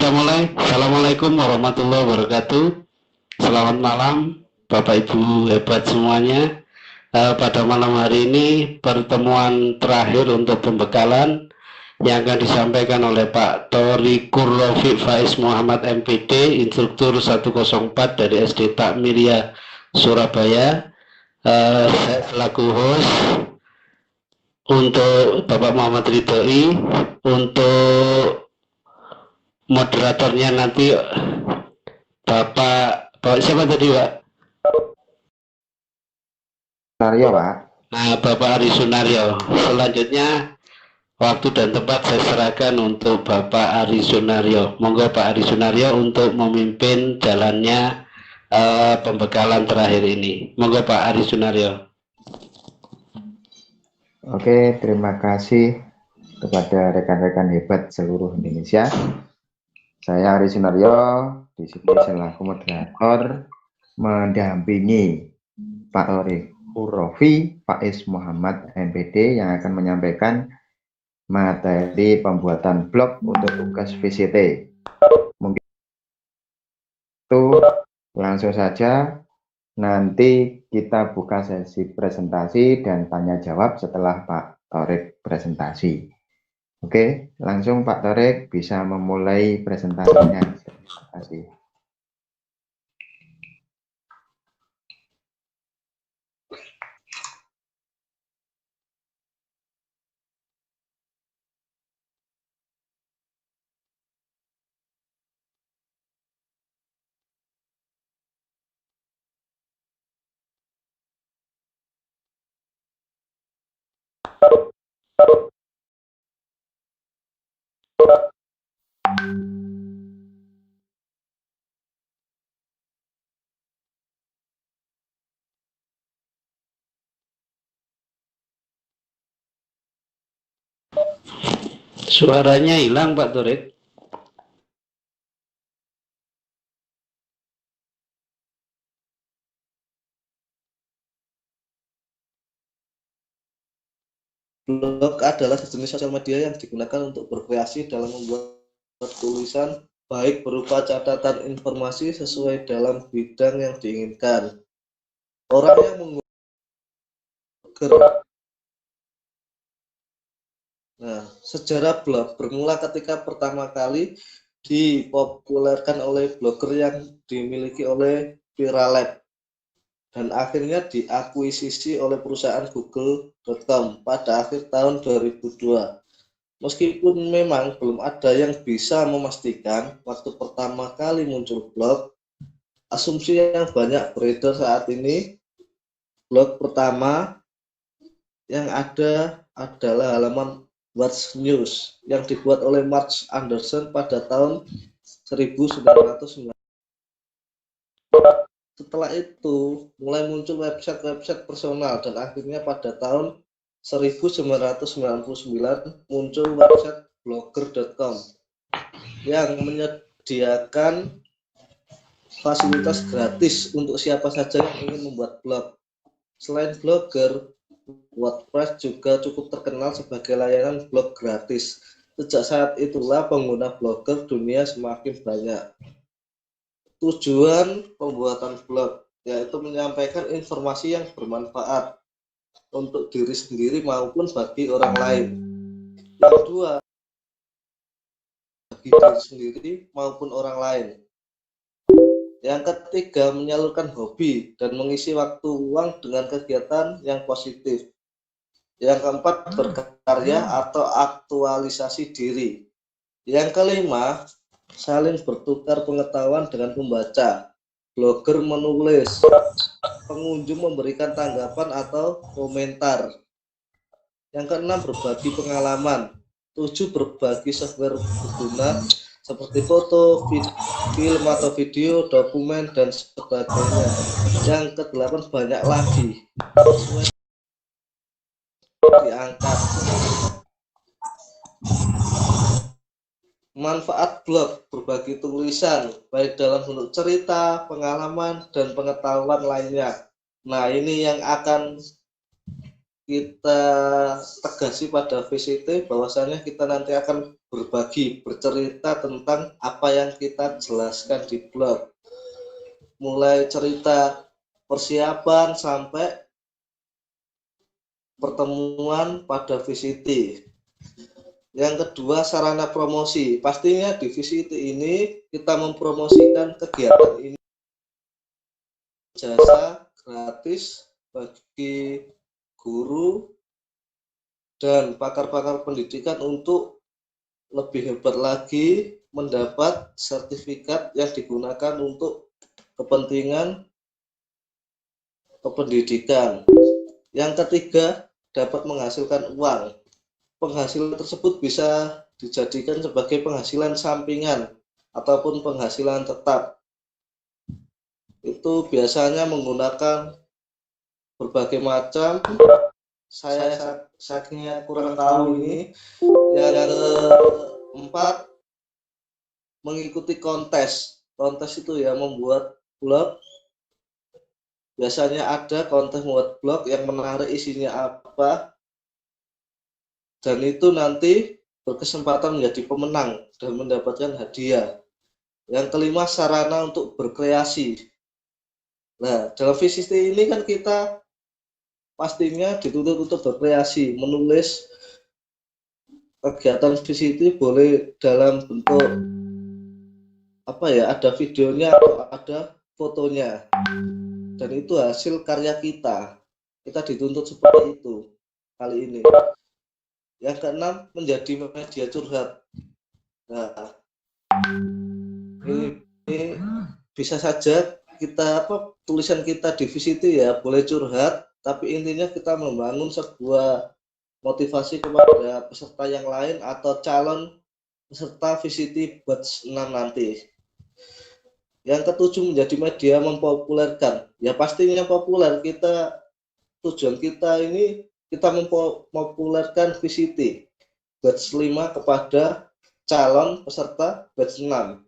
Kita mulai. Assalamualaikum warahmatullahi wabarakatuh. Selamat malam, Bapak Ibu hebat semuanya. Pada malam hari ini pertemuan terakhir untuk pembekalan yang akan disampaikan oleh Pak Thorikur Rafiq Faiz Muhammad MPD, instruktur 104 dari SD Takmiria Surabaya. Saya selaku host. Untuk Bapak Muhammad Ridhoi, untuk moderatornya nanti Bapak siapa tadi, Pak? Sunaryo, Pak. Nah, Bapak Ari Sunaryo. Selanjutnya waktu dan tempat saya serahkan untuk Bapak Ari Sunaryo. Monggo Pak Ari Sunaryo untuk memimpin jalannya pembekalan terakhir ini. Monggo Pak Ari Sunaryo. Oke, terima kasih kepada rekan-rekan hebat seluruh Indonesia. Saya Ari Sunaryo, di sini selaku moderator mendampingi Pak Thorikur Rafiq Faiz Muhammad MPD yang akan menyampaikan materi pembuatan blog untuk tugas VCT. Mungkin itu langsung saja. Nanti kita buka sesi presentasi dan tanya jawab setelah Pak Thorik presentasi. Oke, langsung Pak Thorik bisa memulai presentasinya. Terima kasih. Suaranya hilang Pak Thorik. Blog adalah sejenis sosial media yang digunakan untuk berkreasi dalam membuat tulisan, baik berupa catatan informasi sesuai dalam bidang yang diinginkan. Orang yang menggunakan sejarah blog bermula ketika pertama kali dipopulerkan oleh blogger yang dimiliki oleh Viralab dan akhirnya diakuisisi oleh perusahaan Google.com pada akhir tahun 2002. Meskipun memang belum ada yang bisa memastikan waktu pertama kali muncul blog, asumsi yang banyak beredar saat ini, blog pertama yang ada adalah halaman What's News yang dibuat oleh Mark Anderson pada tahun 1990. Setelah itu mulai muncul website-website personal dan akhirnya pada tahun 1999 muncul website blogger.com yang menyediakan fasilitas gratis untuk siapa saja yang ingin membuat blog. Selain blogger, WordPress juga cukup terkenal sebagai layanan blog gratis. Sejak saat itulah pengguna blogger dunia semakin banyak. Tujuan pembuatan blog yaitu menyampaikan informasi yang bermanfaat untuk diri sendiri maupun bagi orang lain. Yang kedua, bagi diri sendiri maupun orang lain. Yang ketiga, menyalurkan hobi dan mengisi waktu luang dengan kegiatan yang positif. Yang keempat, berkarya atau aktualisasi diri. Yang kelima, saling bertukar pengetahuan dengan pembaca. Blogger menulis, pengunjung memberikan tanggapan atau komentar. Yang keenam, berbagi pengalaman. 7, berbagi software berguna seperti foto, film atau video, dokumen, dan sebagainya. Yang ke-8, banyak lagi diangkat. Manfaat blog: berbagi tulisan baik dalam bentuk cerita, pengalaman, dan pengetahuan lainnya. Nah, ini yang akan kita tegasi pada VCT, bahwasanya kita nanti akan berbagi, bercerita tentang apa yang kita jelaskan di blog. Mulai cerita persiapan sampai pertemuan pada VCT. Yang kedua, sarana promosi. Pastinya di VCT ini kita mempromosikan kegiatan ini jasa gratis bagi guru dan pakar-pakar pendidikan untuk lebih hebat lagi mendapat sertifikat yang digunakan untuk kepentingan kependidikan. Yang ketiga, dapat menghasilkan uang. Penghasilan tersebut bisa dijadikan sebagai penghasilan sampingan ataupun penghasilan tetap. Itu biasanya menggunakan berbagai macam, saya sakingnya kurang tahu ini. Yang keempat, mengikuti kontes. Kontes itu ya membuat blog. Biasanya ada kontes membuat blog yang menarik, isinya apa, dan itu nanti berkesempatan menjadi pemenang dan mendapatkan hadiah. Yang kelima, sarana untuk berkreasi. Nah, dalam VCT ini kan kita pastinya dituntut untuk berkreasi, menulis. Kegiatan VCT boleh dalam bentuk apa ya, ada videonya atau ada fotonya, dan itu hasil karya kita. Kita dituntut seperti itu kali ini. Yang keenam, menjadi media curhat. Nah, ini bisa saja kita tulisan kita di VCT ya boleh curhat, tapi intinya kita membangun sebuah motivasi kepada peserta yang lain atau calon peserta VCT batch 6 nanti. Yang ketujuh, menjadi media mempopulerkan. Ya pastinya populer, tujuan kita ini kita mempopulerkan VCT batch 5 kepada calon peserta batch 6.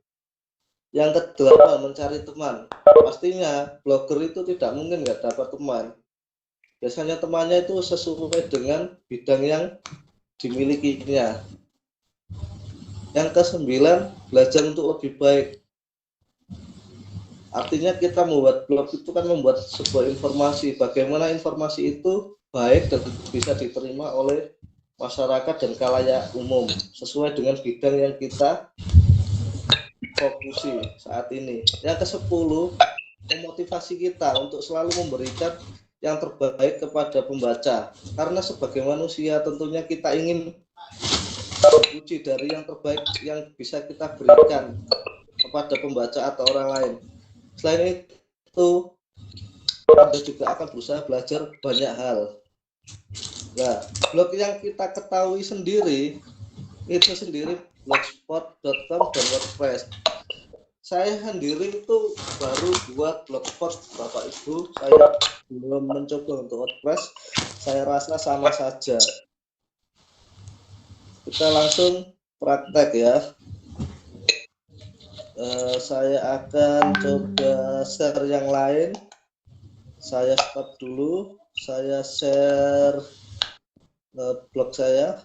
Yang kedelapan, mencari teman. Pastinya blogger itu tidak mungkin nggak dapat teman. Biasanya temannya itu sesuai dengan bidang yang dimilikinya. Yang kesembilan, belajar untuk lebih baik. Artinya kita membuat blog itu kan membuat sebuah informasi, bagaimana informasi itu baik dan bisa diterima oleh masyarakat dan khalayak umum sesuai dengan bidang yang kita fokusi saat ini. Yang ke-10, memotivasi kita untuk selalu memberikan yang terbaik kepada pembaca, karena sebagai manusia tentunya kita ingin dipuji dari yang terbaik yang bisa kita berikan kepada pembaca atau orang lain. Selain itu, Anda juga akan berusaha belajar banyak hal. Nah, blog yang kita ketahui sendiri itu sendiri blogspot.com dan WordPress. Saya sendiri itu baru buat blogspot, Bapak Ibu. Saya belum mencoba untuk WordPress. Saya rasa sama saja. Kita langsung praktek ya. Saya akan coba share yang lain. Saya stop dulu. Saya share blog saya.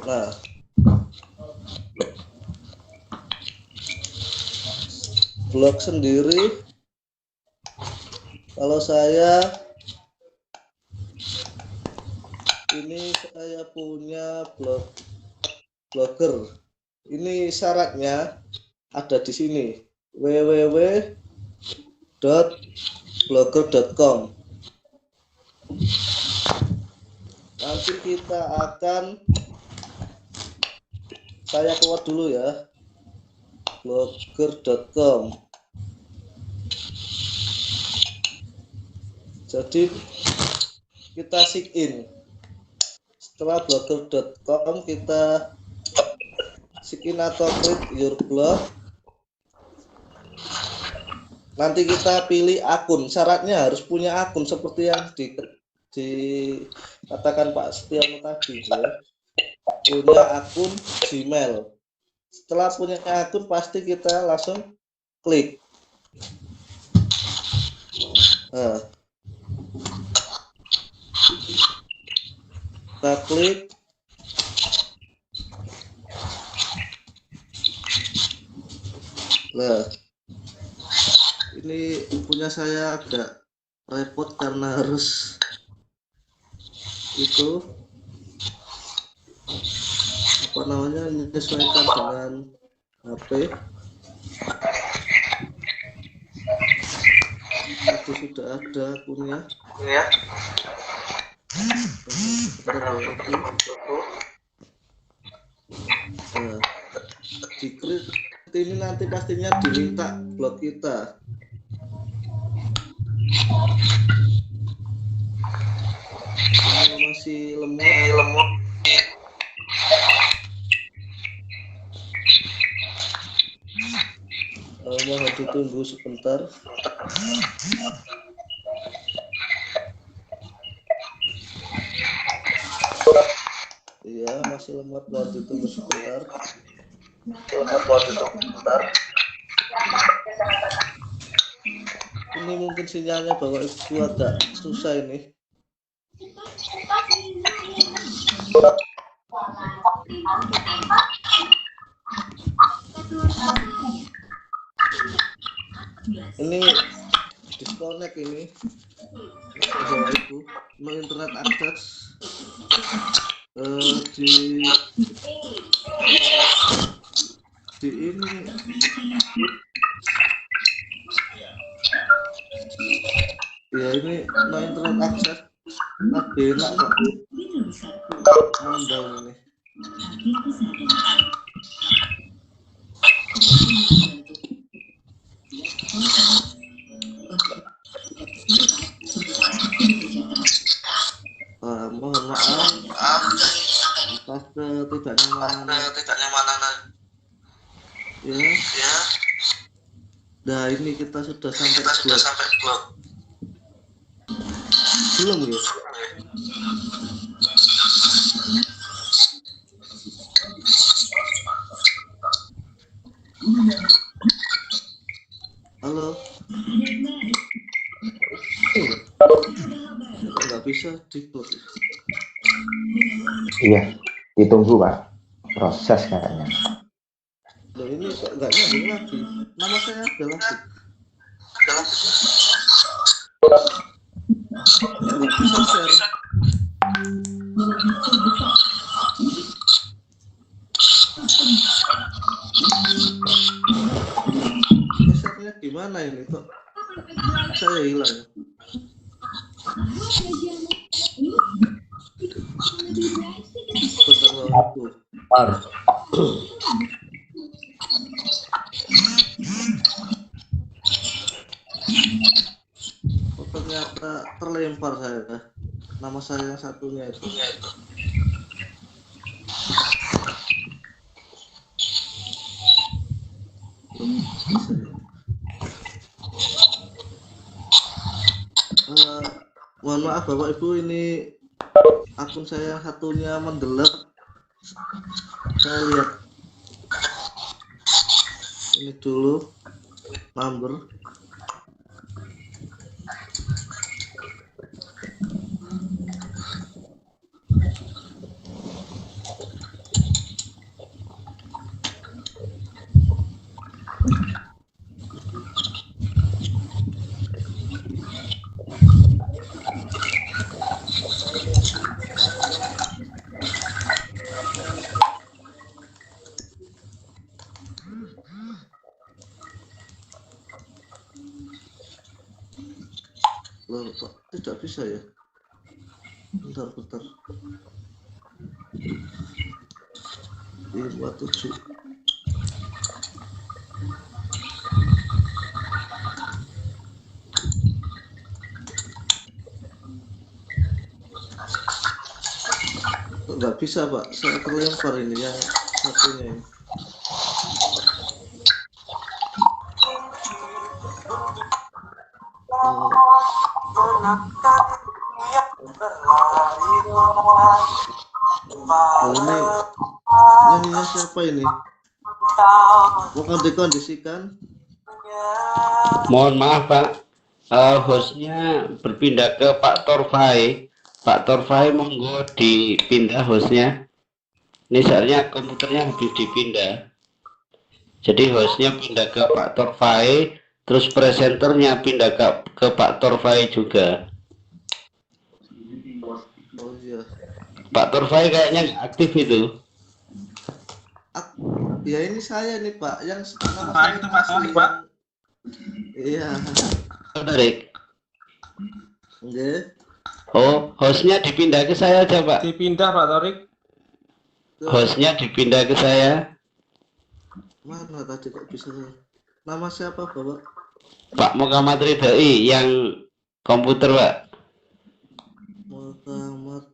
Nah, blog sendiri, kalau saya ini saya punya blogger. Ini syaratnya ada di sini, www.blogger.com. Nanti kita akan, saya keluar dulu ya, blogger.com. Jadi kita sign in. Setelah blogger.com kita sign in atau create your blog. Nanti kita pilih akun. Syaratnya harus punya akun seperti yang dikatakan Pak Setiono tadi ya. Punya akun Gmail. Setelah punya akun pasti kita langsung klik. Nah, Kita klik. Nah, ini punya saya agak repot karena harus itu apa namanya menyesuaikan dengan HP. Itu sudah ada akunnya. Ya. Nah, diklik ini nanti pastinya diminta blog kita. Ini masih lemot. Mohon ditunggu sebentar. Iya, masih lemot, mohon ditunggu sebentar. Ini mungkin sinyalnya Bapak Ibu agak susah ini. Ini disconnect ini Bapak Ibu, internet akses di ini ya, ini no internet akses lagi enak kok down ini. Mohon maaf atas ketidaknyamanan ya. Nah, ini kita sudah sampai blog. Belum ya? Halo. Nggak bisa di blog. Iya, ditunggu Pak. Proses kayaknya. Loh, ini kok nggak nyambung lagi. Nama saya ada lagi. Nggak bisa share. Share-nya di mana ini kok? Saya hilang. Oh, ternyata terlempar saya. Nama saya yang satunya itu. Mohon maaf Bapak Ibu, ini akun saya yang satunya mendelep. Saya lihat ini dulu number. Loh, Pak, tidak bisa ya? Bentar. 57. Nggak bisa Pak, saya terlempar ini yang satunya ini. Oh, ini nyanyinya siapa ini? Mohon dikondisikan. Mohon maaf Pak, hostnya berpindah ke Pak Torfai. Pak Torfai monggo dipindah hostnya. Ini soalnya komputernya habis dipindah. Jadi hostnya pindah ke Pak Torfai, terus presenternya pindah ke Pak Torfai juga. Oh iya. Pak Torfai kayaknya nggak aktif itu. Ya ini saya nih Pak, yang nama Pak itu Pak Torik, Pak. Iya. Tarik. Nggih. Oh, hostnya dipindah ke saya aja Pak. Dipindah Pak Torik. Hostnya dipindah ke saya. Mana tadi kok bisa? Nama siapa Bapak? Pak Muhammad Ridhoi yang komputer Pak. Muhammad.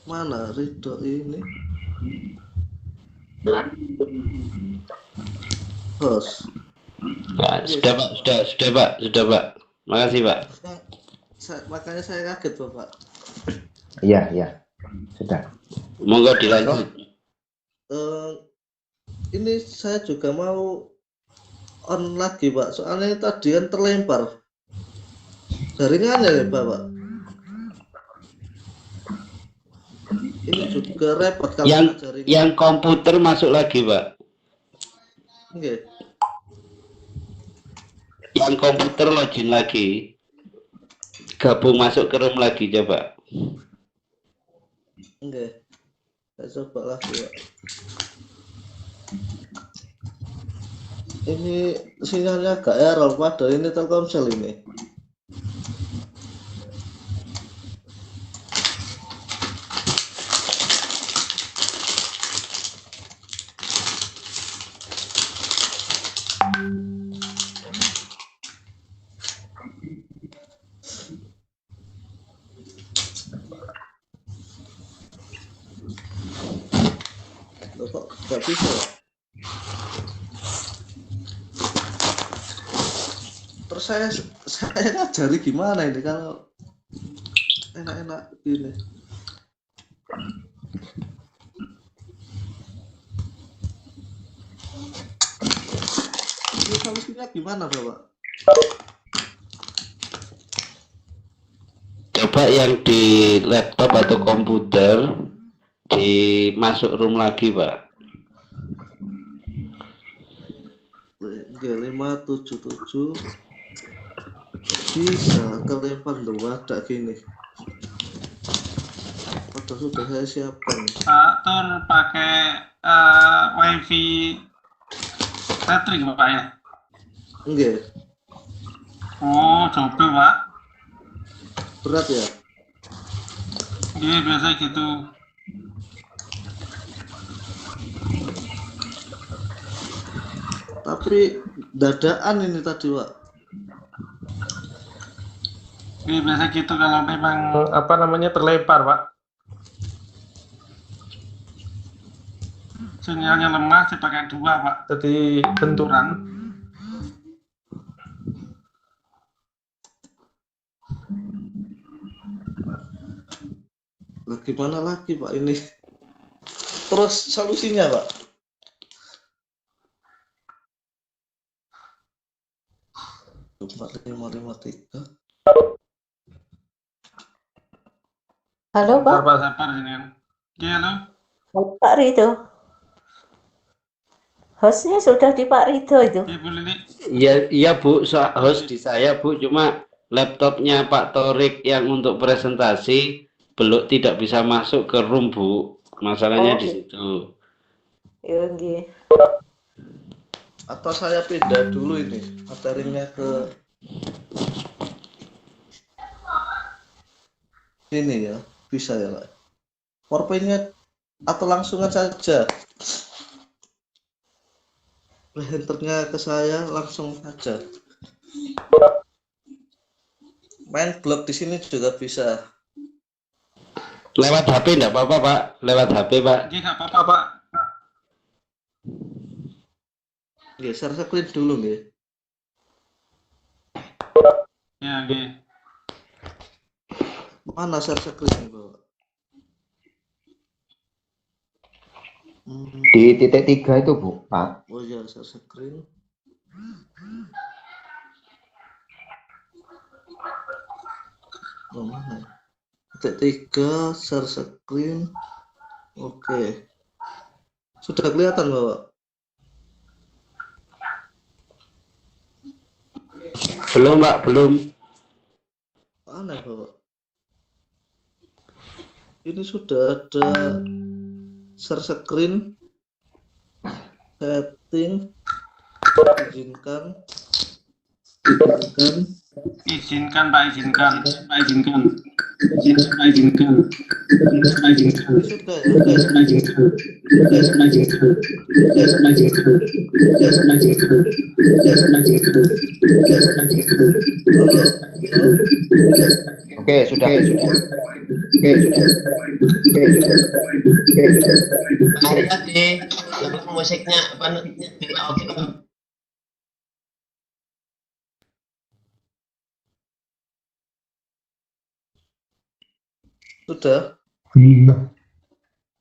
Mana Ridho ini? Host. Nah, sudah Pak, sudah Pak. Makasih Pak. Makanya saya kaget Bapak. Iya, sudah. Monggo dilanjut. Ini saya juga mau on lagi Pak. Soalnya tadi kan terlempar jaringannya ya Bapak. Ini juga repot kalau jaringan. Yang komputer masuk lagi Pak. Nggih. Yang komputer login lagi. Gabung masuk ke room lagi coba. Nggih. Saya coba lagi Pak. Ini sinyalnya agak error padahal ini Telkomsel ini. Loh, kok nggak bisa ya? Terus saya ngajari gimana ini kalau enak-enak gini. Ini solusinya gimana Bapak? Coba yang di laptop atau komputer dimasuk room lagi Pak. G577 bisa kelempar dua ada gini. Padahal sudah saya siapkan. Pak Tur pakai wifi tethering Pak ya? Enggak, Oh, coba Pak. berat ya. Iya biasa gitu. Tapi dadaan ini tadi Pak. Iya biasa gitu kalau memang apa namanya terlempar Pak. Sinyalnya lemah saya pakai 2 Pak. Jadi benturan. Lah gimana lagi Pak ini? Terus solusinya Pak? Empat lima tiga. Halo Pak, Sabar ini kan. Iya halo. Pak Rido. Hostnya sudah di Pak Rido itu. Iya boleh nih. Iya Bu, host di saya Bu, cuma laptopnya Pak Torik yang untuk presentasi belum tidak bisa masuk ke room Bu. Masalahnya di situ. Ya, nggih. Atau saya pindah dulu ini materinya ke ini ya, bisa ya Pak. PowerPoint-nya atau langsungan saja. Presenternya ke saya langsung saja. Main blog di sini juga bisa. Lewat HP enggak apa-apa Pak, lewat HP Pak. Iya nggak apa-apa Pak. Nggih, share screen dulu nggih. Ya nggih. Mana share screen Bapak? Di titik 3 itu Bu, Pak. Oh ya, share screen. Oh, mana? Detik 3 share screen. Oke. Sudah kelihatan, Bapak? Belum, Pak, belum. Aneh, Bapak. Ini sudah ada share screen, setting, izinkan, Izinkan, Pak, izinkan. Pak, izinkan. Izinkan, Pak, izinkan. Pak, izinkan. ini sudah ya, oke. Pak, izinkan. Pak, izinkan. Pak, izinkan. Pak, izinkan. Pak, izinkan. Pak, izinkan. Halo, halo. Oke, sudah. Pak Haryadi, musiknya apa tidak oke. Sudah.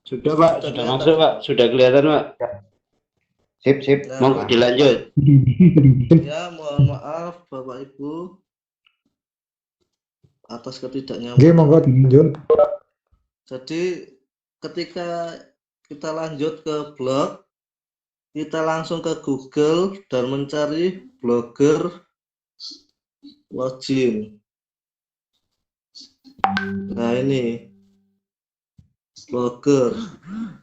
Sudah, Pak, sudah masuk, Pak. Sudah kelihatan, Pak. Sip. Nah, Monggo dilanjut. ya, mohon maaf Bapak Ibu atas Oke, ketidaknyamanan. monggo dilanjut. Jadi ketika kita lanjut ke blog, kita langsung ke Google dan mencari blogger login. Nah, ini blogger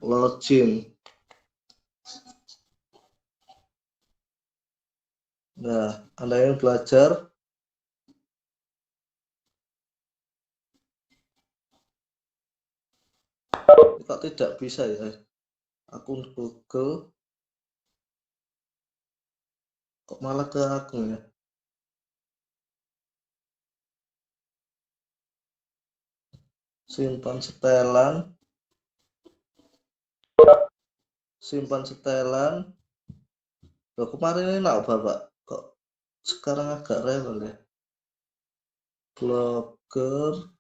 login. Nah, Anda yang belajar kok tidak bisa ya, akun Google kok malah ke akun ya. Simpan setelan, Loh, kemarin ini enak Bapak, kok sekarang agak rewel ya. Blogger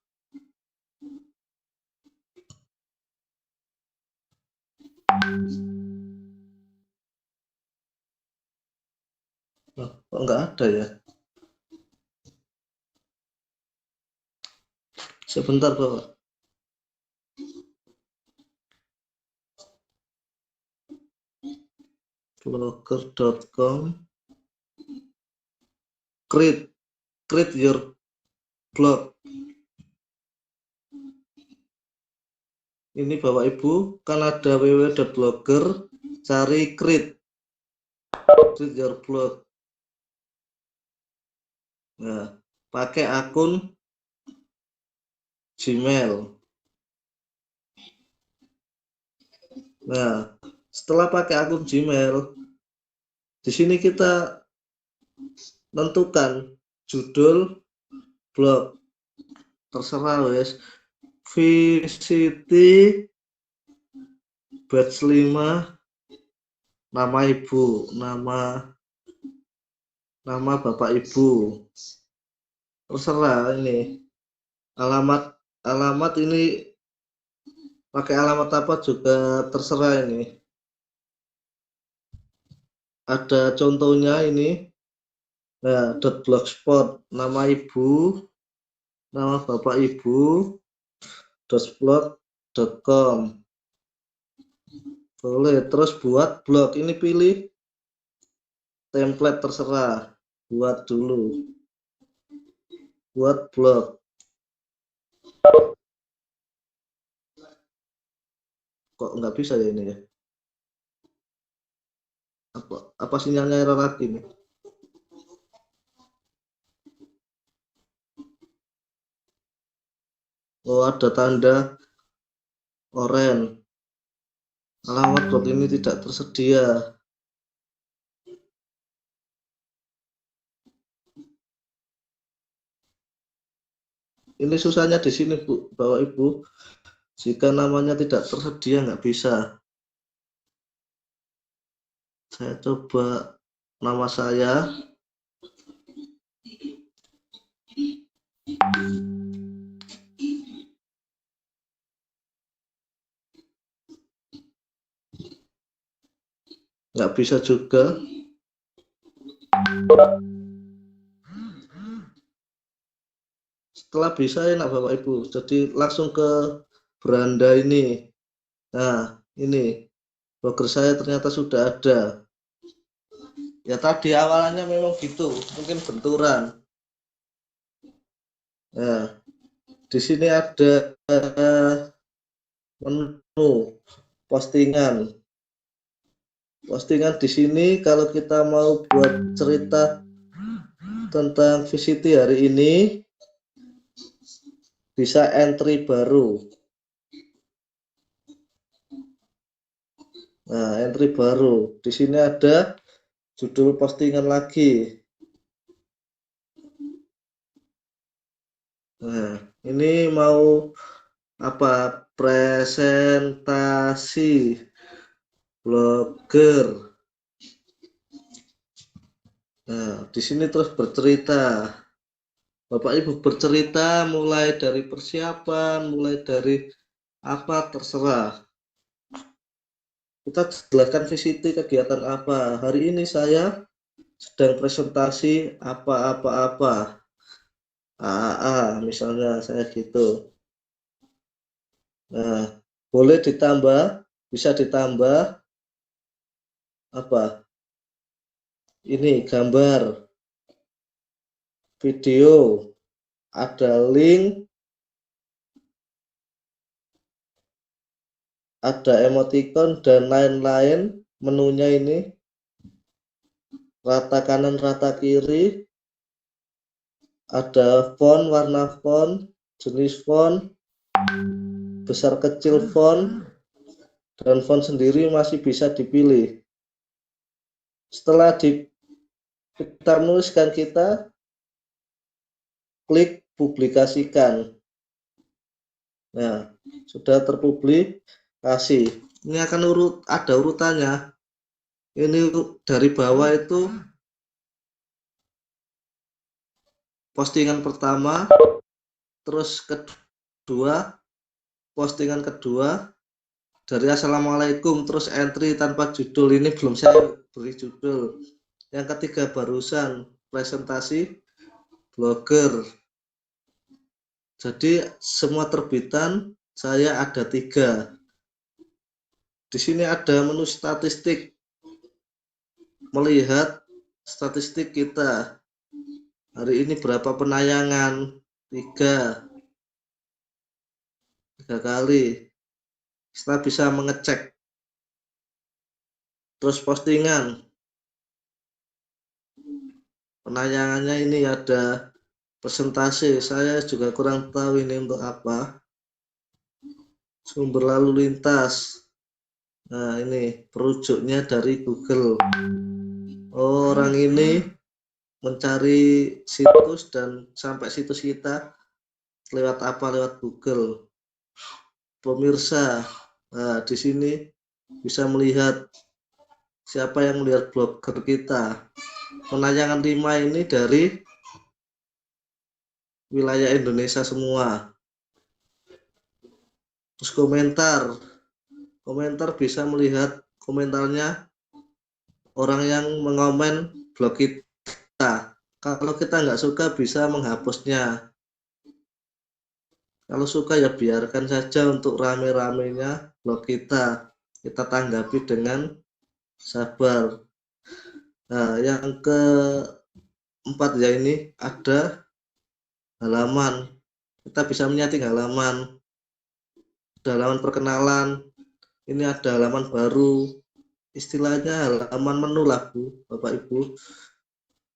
Loh, kok nggak ada ya. Sebentar Bapak. Blogger.com create your blog. Ini Bapak Ibu, kan ada www.blogger, cari create your blog. Nah, pakai akun Gmail. Nah, setelah pakai akun Gmail, di sini kita tentukan judul blog, terserah wes. VCT batch 5, nama ibu, nama Bapak Ibu, terserah. Ini alamat ini pakai alamat apa juga terserah. Ini ada contohnya ini. Nah, .blogspot, nama ibu, nama Bapak Ibu, .blog.com. Boleh. Terus buat blog, ini pilih template, terserah, buat dulu, buat blog. Kok nggak bisa ya ini ya, apa sinyalnya error lagi nih. Oh, ada tanda oranye, alamat blog ini tidak tersedia. Ini susahnya di sini Bu, Bapak Ibu. Jika namanya tidak tersedia nggak bisa. Saya coba nama saya. Nggak bisa juga. setelah bisa enak Bapak Ibu. Jadi langsung ke beranda ini. Nah, ini blogger saya ternyata sudah ada. Ya tadi awalnya memang gitu, mungkin benturan. Nah, di sini ada menu postingan. Postingan di sini kalau kita mau buat cerita tentang VCT hari ini bisa entry baru. Nah, entry baru. Di sini ada judul postingan lagi. Nah, ini mau apa? Presentasi blogger. Nah, di sini terus bercerita. Bapak Ibu bercerita mulai dari persiapan, mulai dari apa terserah. Kita jelaskan VCT kegiatan apa. Hari ini saya sedang presentasi apa-apa-apa. AAA misalnya saya gitu. Nah, boleh ditambah, bisa ditambah apa? Ini gambar, video, ada link, ada emoticon dan lain-lain. Menunya ini rata kanan, rata kiri. Ada font, warna font, jenis font, besar kecil font, dan font sendiri masih bisa dipilih. Setelah kita menuliskan, kita klik publikasikan. Nah, sudah terpublikasi. Ini akan ada urutannya. Ini dari bawah itu postingan pertama, terus kedua, postingan kedua, dari Assalamualaikum, terus entry tanpa judul. Ini belum saya beri judul. Yang ketiga barusan presentasi blogger. Jadi semua terbitan saya ada 3. Di sini ada menu statistik. Melihat statistik kita. Hari ini berapa penayangan? 3 kali. Kita bisa mengecek. Terus postingan. Penayangannya ini ada persentase. Saya juga kurang tahu ini untuk apa. Sumber lalu lintas. Nah, ini perujuknya dari Google. Orang ini mencari situs dan sampai situs kita lewat apa? Lewat Google. Pemirsa, nah di sini bisa melihat siapa yang melihat blogger kita. Penayangan 5 ini dari wilayah Indonesia semua. Terus komentar bisa melihat komentarnya orang yang mengomen blog kita. Kalau kita nggak suka bisa menghapusnya. Kalau suka ya biarkan saja untuk rame-ramenya blog kita. Kita tanggapi dengan sabar. Nah, yang keempat ya ini ada halaman. Kita bisa menyeting halaman. Ada halaman perkenalan. Ini ada halaman baru. Istilahnya halaman menu lah Bu, Bapak Ibu.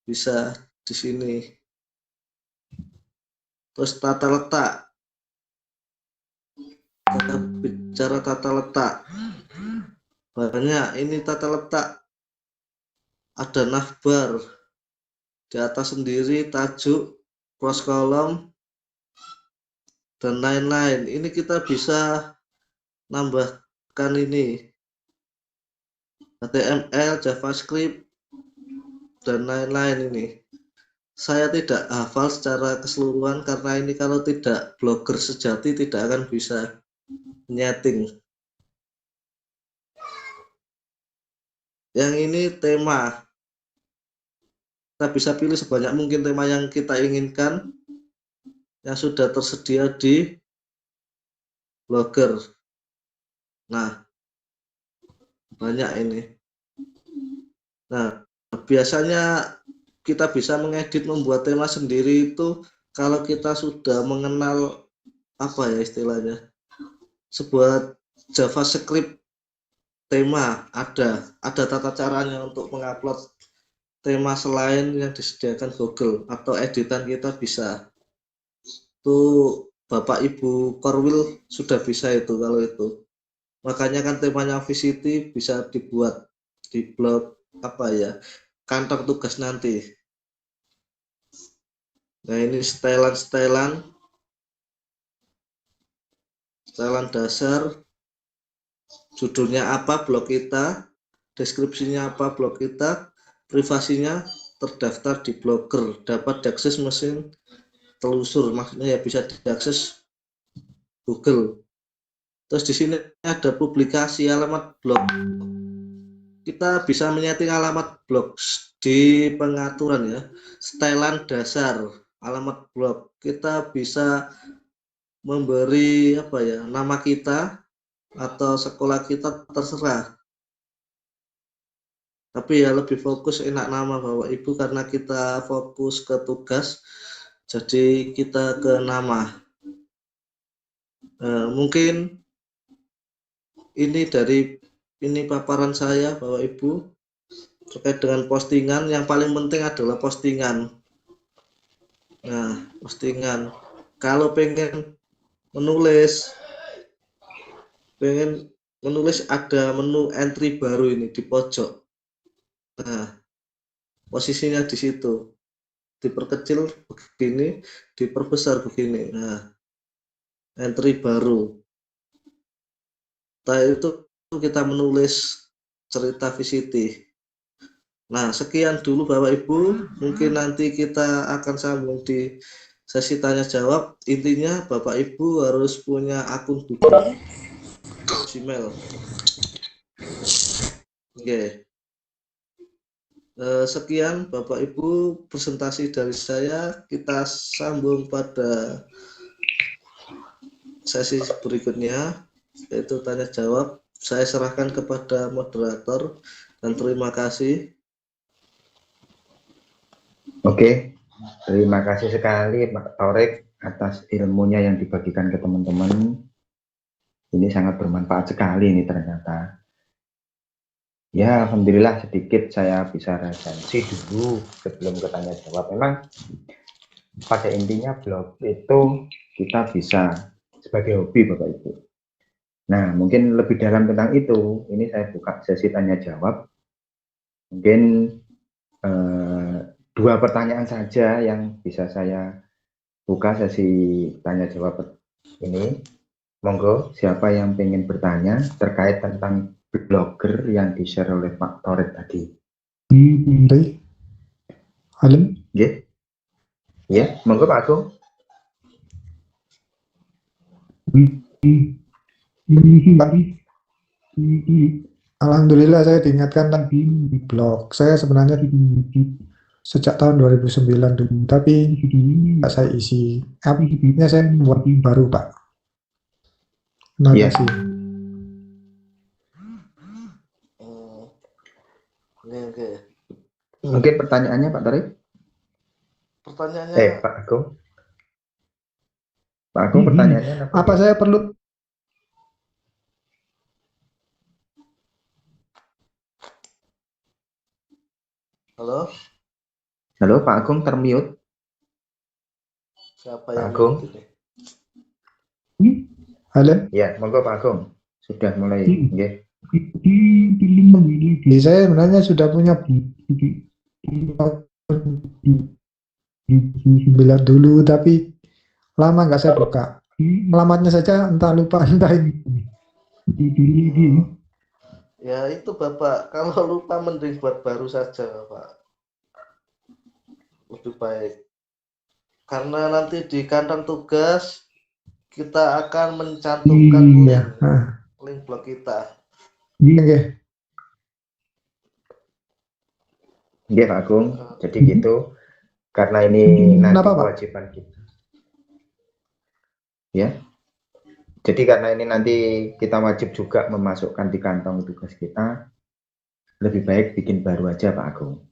Bisa di sini. Terus tata letak. Kita bicara tata letak. Banyak ini tata letak. Ada navbar. Di atas sendiri tajuk, cross column, dan lain-lain. Ini kita bisa nambahkan ini. HTML, JavaScript, dan lain-lain ini. Saya tidak hafal secara keseluruhan karena ini kalau tidak blogger sejati tidak akan bisa nyeting. Yang ini tema. Kita bisa pilih sebanyak mungkin tema yang kita inginkan. yang sudah tersedia di Blogger. Nah, banyak ini. Nah, biasanya kita bisa mengedit, membuat tema sendiri itu kalau kita sudah mengenal apa ya istilahnya, sebuah JavaScript tema, ada tata caranya untuk mengupload tema selain yang disediakan Google, atau editan kita bisa. Itu Bapak Ibu Korwil sudah bisa itu kalau itu. Makanya kan temanya VCT bisa dibuat di blog apa ya, kantor tugas nanti. Nah, ini setelan dasar, judulnya apa blog kita, deskripsinya apa blog kita, privasinya terdaftar di Blogger, dapat diakses mesin telusur, maksudnya ya bisa diakses Google. Terus di sini ada publikasi alamat blog. Kita bisa menyeting alamat blog di pengaturan ya, setelan dasar alamat blog. Kita bisa memberi apa ya, nama kita atau sekolah kita, terserah. Tapi ya lebih fokus enak nama Bapak Ibu karena kita fokus ke tugas, jadi kita ke nama. Mungkin ini dari paparan saya Bapak Ibu terkait dengan postingan. Yang paling penting adalah postingan. Nah, postingan. Kalau pengen menulis ada menu entry baru ini di pojok. Nah, posisinya di situ. Diperkecil begini, diperbesar begini. Nah, entry baru. Setelah itu kita menulis cerita VCT. Nah, sekian dulu Bapak Ibu. Mungkin nanti kita akan sambung di sesi tanya jawab. Intinya Bapak Ibu harus punya akun Google, Gmail. Oke. Sekian Bapak Ibu presentasi dari saya. Kita sambung pada sesi berikutnya, yaitu tanya jawab. Saya serahkan kepada moderator dan terima kasih. Oke, terima kasih sekali Pak Torek atas ilmunya yang dibagikan ke teman-teman. Ini sangat bermanfaat sekali ini ternyata. Ya, alhamdulillah sedikit saya bisa resensi dulu sebelum ke tanya jawab. Memang pada intinya blog itu kita bisa sebagai hobi Bapak Ibu. Nah, mungkin lebih dalam tentang itu, ini saya buka sesi tanya jawab. Mungkin 2 pertanyaan saja yang bisa saya buka sesi tanya jawab ini. Monggo, siapa yang ingin bertanya terkait tentang Blogger yang di-share oleh Pak Torek tadi? Halo? Ya, ya, monggo Pak Agung. Alhamdulillah saya diingatkan tadi di blog. Saya sebenarnya sejak tahun 2009 dulu, tapi nggak saya isi. Aplikasinya saya buat baru Pak. Terima Iya. kasih. Oke. Mungkin pertanyaannya Pak Torek? Pertanyaannya Pak Agung. Pak Agung, pertanyaannya Apa saya perlu halo? Halo, Pak Agung termute. Siapa Pak yang Agung? ini? halo? Ya, monggo Pak Agung. Sudah mulai. Nggih. Saya sebenarnya sudah punya 9 dulu, tapi lama nggak saya buka. Alamatnya saja entah lupa, entah ini. Ya itu Bapak, kalau lupa mending buat baru saja Pak. Lebih baik. Karena nanti di kandang tugas kita akan mencantumkan link blog kita. Oke. Nggih Pak Agung. Jadi gitu. Karena ini nanti Kenapa, Pak? kewajiban kita. ya. Jadi karena ini nanti kita wajib juga memasukkan di kantong tugas kita, lebih baik bikin baru aja Pak Agung.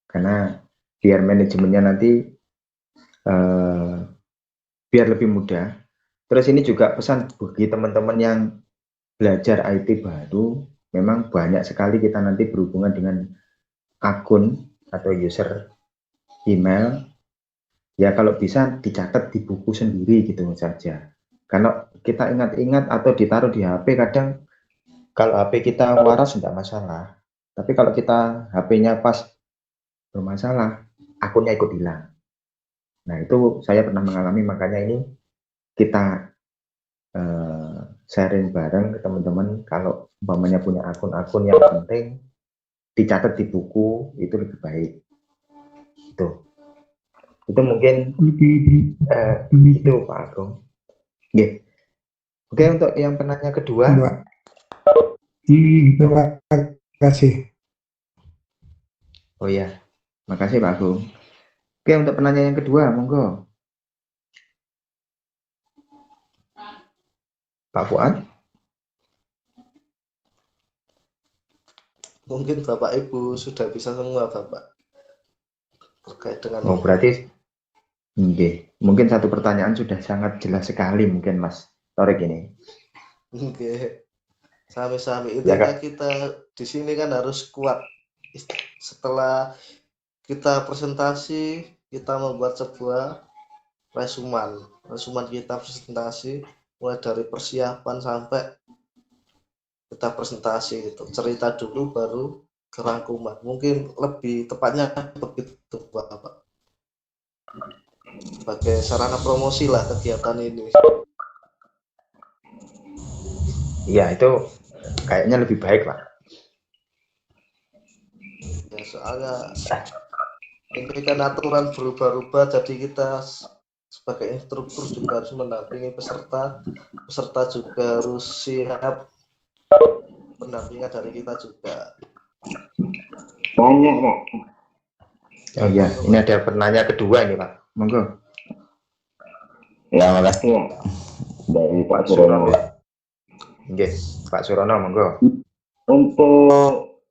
Karena biar manajemennya nanti biar lebih mudah. Terus ini juga pesan bagi teman-teman yang belajar IT baru, memang banyak sekali kita nanti berhubungan dengan akun atau user email. Ya kalau bisa dicatat di buku sendiri gitu saja. Karena kita ingat-ingat atau ditaruh di HP, kadang kalau HP kita waras tidak masalah. Tapi kalau kita HP-nya pas bermasalah, akunnya ikut hilang. Nah itu saya pernah mengalami, makanya ini kita sharing bareng ke teman-teman. Kalau umpamanya punya akun-akun yang penting, dicatat di buku, itu lebih baik. Itu mungkin itu Pak Agung. Yeah. Oke, untuk yang penanya kedua. Terima kasih. Oh ya, makasih Pak Agung. Oke, untuk penanya yang kedua, monggo. Pak Fuad. Mungkin Bapak Ibu sudah bisa semua Bapak terkait dengan Oh, berarti mungkin satu pertanyaan sudah sangat jelas sekali mungkin Mas Torik ini. Sami-sami intinya kita di sini kan harus kuat. Setelah kita presentasi, kita membuat sebuah resuman kita presentasi mulai dari persiapan sampai kita presentasi gitu, cerita dulu baru kerangkuman. Mungkin lebih tepatnya begitu Bapak, sebagai sarana promosi lah kegiatan ini. Iya, itu kayaknya lebih baik Pak. Ya soalnya ini kan aturan berubah-ubah, jadi kita sebagai instruktur juga harus mendampingi peserta juga harus siap pendampingan dari kita juga. Banyak Pak. Oh iya, ini ada penanya kedua ini Pak. Monggo. Ya makasih Pak. Dari Pak Surono. Oke, Pak Surono, monggo. Untuk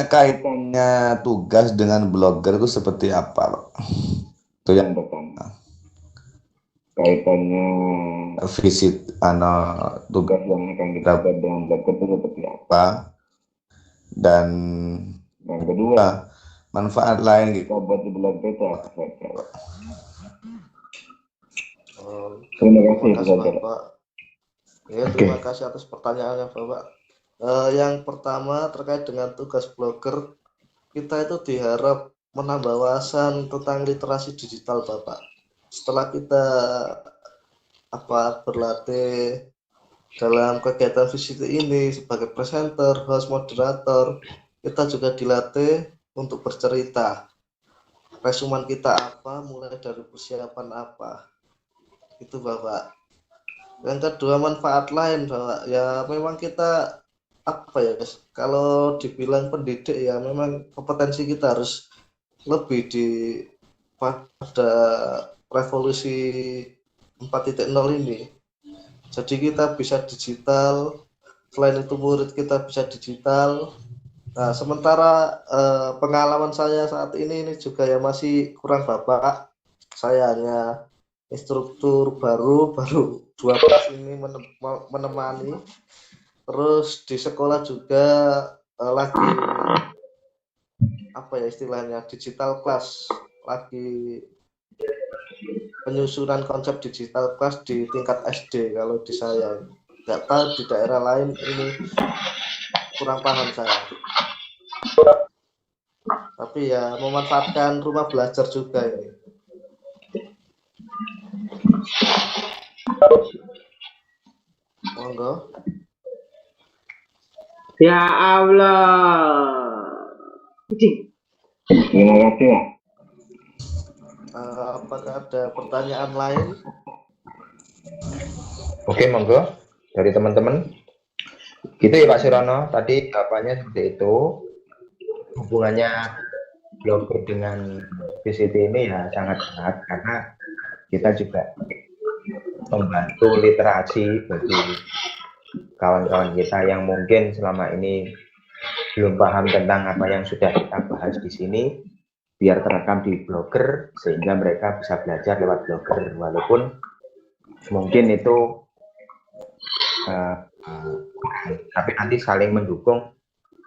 kaitannya tugas dengan blogger itu seperti apa Pak? Itu yang pertama. Kaitannya visit tugas yang akan kita buat dengan blogger itu seperti apa? Dan yang kedua, manfaat lain kita buat di blogger itu apa saja Pak? Terima kasih Bapak. Ya, terima kasih atas pertanyaannya Bapak. Yang pertama terkait dengan tugas blogger, kita itu diharap menambah wawasan tentang literasi digital Bapak. Setelah kita berlatih dalam kegiatan VCT ini sebagai presenter, host, moderator, kita juga dilatih untuk bercerita. Resuman kita apa, mulai dari persiapan apa. Itu Bapak. Yang kedua, manfaat lain Bapak. Ya memang kita kalau dibilang pendidik ya memang kompetensi kita harus lebih pada revolusi 4.0 ini. Jadi kita bisa digital, selain itu murid kita bisa digital. Nah, sementara pengalaman saya saat ini juga ya masih kurang Bapak. Saya hanya instruktur baru 12 ini menemani. Terus di sekolah juga lagi istilahnya digital class, lagi penyusunan konsep digital class di tingkat SD. Kalau di saya nggak tahu di daerah lain, ini kurang paham saya. Tapi ya memanfaatkan rumah belajar juga ini. Monggo. Ya Allah. Terima kasih Pak. Apakah ada pertanyaan lain? Oke, monggo dari teman-teman. Gitu ya Pak Surono, tadi jawabannya seperti itu. Hubungannya blogger dengan VCT ini ya sangat erat, karena kita juga membantu literasi bagi kawan-kawan kita yang mungkin selama ini belum paham tentang apa yang sudah kita bahas di sini, biar terekam di Blogger sehingga mereka bisa belajar lewat Blogger, walaupun mungkin itu tapi nanti saling mendukung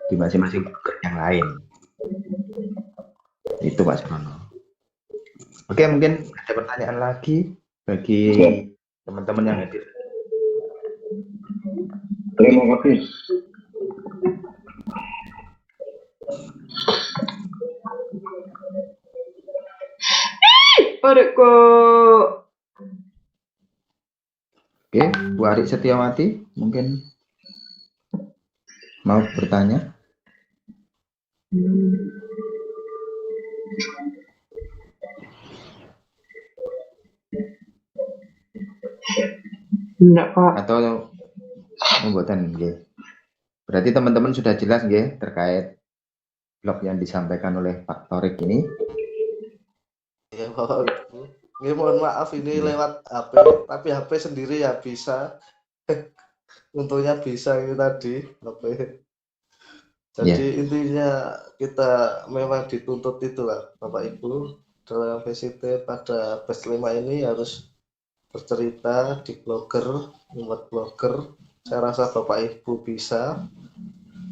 di masing-masing Blogger yang lain. Itu Mas Rono. Oke, mungkin ada pertanyaan lagi bagi teman-teman yang hadir. Terima kasih. Oke, Bu Ari Setiawati mungkin mau bertanya. Enggak, Pak. Atau membuatan nggih. Berarti teman-teman sudah jelas nggih terkait blog yang disampaikan oleh Pak Torik ini. Ya Bapak Ibu. Ini mohon maaf ini lewat HP, tapi HP sendiri ya bisa. Untungnya bisa ini tadi HP. Jadi intinya kita memang dituntut itulah Bapak Ibu dalam VCT pada batch 5 ini harus bercerita di Blogger, membuat Blogger. Saya rasa Bapak Ibu bisa.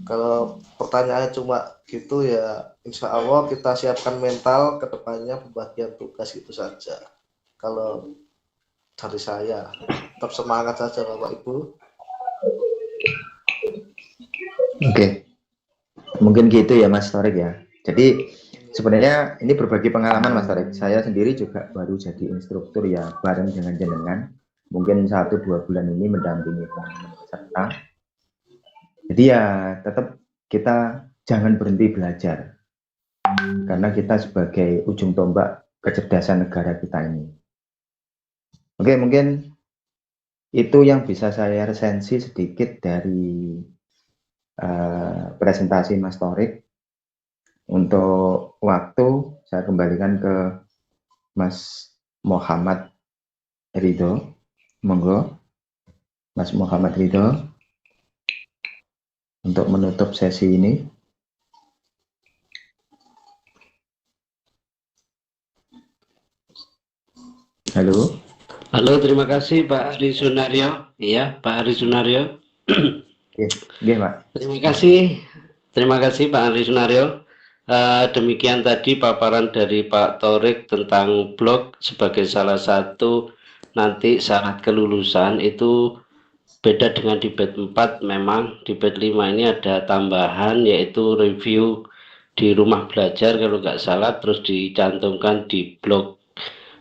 Kalau pertanyaannya cuma gitu ya insya Allah kita siapkan mental ke depannya pembagian tugas itu saja. Kalau dari saya tetap semangat saja Bapak Ibu. Oke. Mungkin gitu ya Mas Torik ya. Jadi sebenarnya ini berbagi pengalaman Mas Torik. Saya sendiri juga baru jadi instruktur ya bareng dengan jenengan. Mungkin 1-2 bulan ini mendampingi teman-teman peserta. Jadi ya tetap kita jangan berhenti belajar. Karena kita sebagai ujung tombak kecerdasan negara kita ini. Oke, mungkin itu yang bisa saya resensi sedikit dari presentasi Mas Torik. Untuk waktu saya kembalikan ke Mas Muhammad Ridho. Monggo Mas Muhammad Ridho untuk menutup sesi ini. Halo. Halo, terima kasih Pak Ari Sunario. Iya, Pak Ari Sunario. Iya, Pak. Terima kasih Pak Ari Sunario. Demikian tadi paparan dari Pak Torik tentang blog sebagai salah satu nanti syarat kelulusan. Itu beda dengan di batch 4. Memang di batch 5 ini ada tambahan yaitu review di rumah belajar kalau nggak salah, terus dicantumkan di blog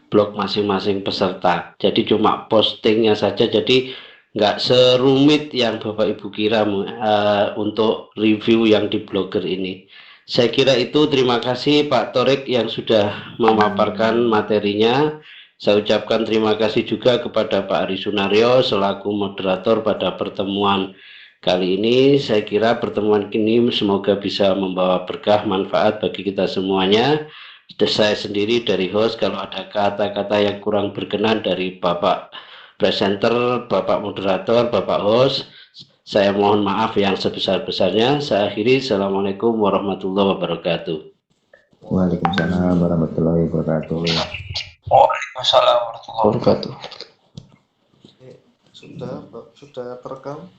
masing-masing peserta. Jadi cuma postingnya saja, jadi nggak serumit yang Bapak Ibu kira untuk review yang di Blogger ini. Saya kira itu. Terima kasih Pak Torik yang sudah memaparkan materinya. Saya ucapkan terima kasih juga kepada Pak Ari Sunario selaku moderator pada pertemuan kali ini. Saya kira pertemuan ini semoga bisa membawa berkah manfaat bagi kita semuanya. Saya sendiri dari host, kalau ada kata-kata yang kurang berkenan dari Bapak presenter, Bapak moderator, Bapak host, saya mohon maaf yang sebesar-besarnya. Saya akhiri. Assalamualaikum warahmatullahi wabarakatuh. Waalaikumsalam warahmatullahi wabarakatuh. Waalaikumsalam warahmatullahi wabarakatuh. Sudah terekam.